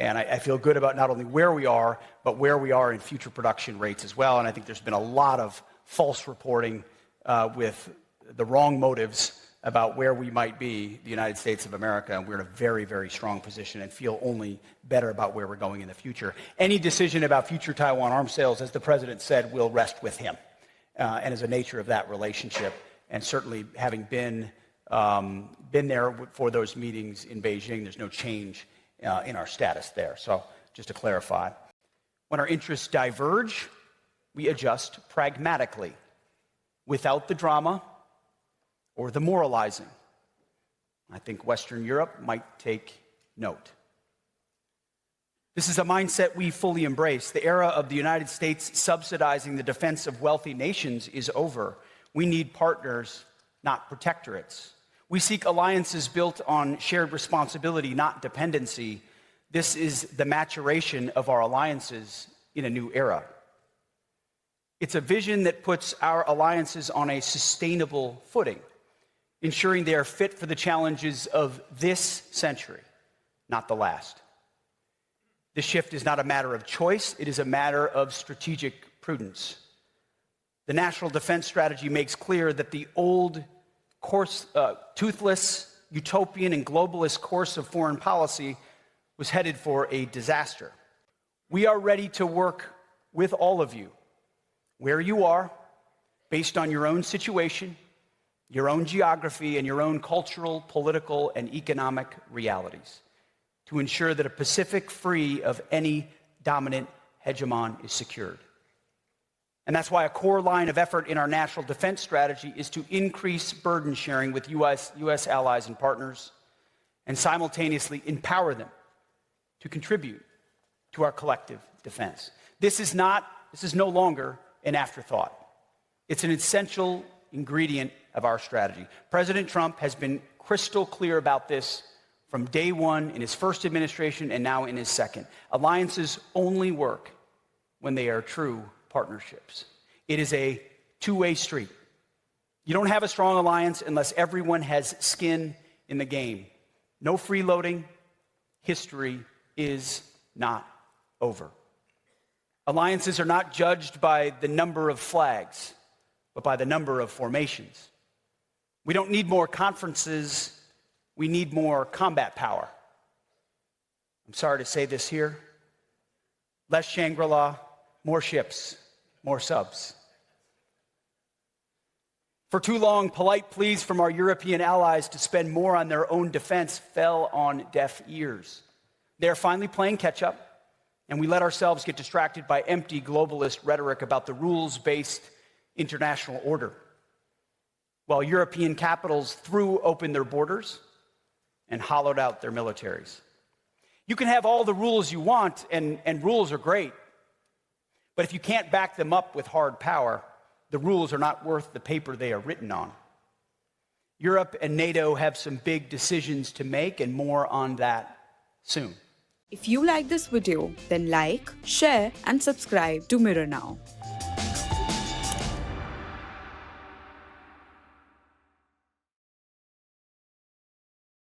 And I feel good about not only where we are, but where we are in future production rates as well. And I think there's been a lot of false reporting with the wrong motives about where we might be, the United States of America, and we're in a very, very strong position and feel only better about where we're going in the future. Any decision about future Taiwan arms sales, as the president said, will rest with him and is the nature of that relationship. And certainly having been there for those meetings in Beijing, there's no change in our status there. So just to clarify, when our interests diverge, we adjust pragmatically, without the drama or the moralizing. I think Western Europe might take note. This is a mindset we fully embrace. The era of the United States subsidizing the defense of wealthy nations is over. We need partners, not protectorates. We seek alliances built on shared responsibility, not dependency. This is the maturation of our alliances in a new era. It's a vision that puts our alliances on a sustainable footing, ensuring they are fit for the challenges of this century, not the last. This shift is not a matter of choice, it is a matter of strategic prudence. The National Defense Strategy makes clear that the old toothless, utopian, and globalist course of foreign policy was headed for a disaster. We are ready to work with all of you, where you are, based on your own situation, your own geography, and your own cultural, political, and economic realities, to ensure that a Pacific free of any dominant hegemon is secured. And that's why a core line of effort in our national defense strategy is to increase burden sharing with U.S. allies and partners, and simultaneously empower them to contribute to our collective defense. This is no longer an afterthought. It's an essential ingredient of our strategy. President Trump has been crystal clear about this from day one in his first administration and now in his second. Alliances only work when they are true partnerships. It is a two-way street. You don't have a strong alliance unless everyone has skin in the game. No freeloading. History is not over. Alliances are not judged by the number of flags, but by the number of formations. We don't need more conferences, we need more combat power. I'm sorry to say this here. Less Shangri-La, more ships, more subs. For too long, polite pleas from our European allies to spend more on their own defense fell on deaf ears. They're finally playing catch up, and we let ourselves get distracted by empty globalist rhetoric about the rules-based international order, while European capitals threw open their borders and hollowed out their militaries. You can have all the rules you want, and rules are great, but if you can't back them up with hard power, the rules are not worth the paper they are written on. Europe and NATO have some big decisions to make, and more on that soon. If you like this video, then like, share, and subscribe to Mirror Now.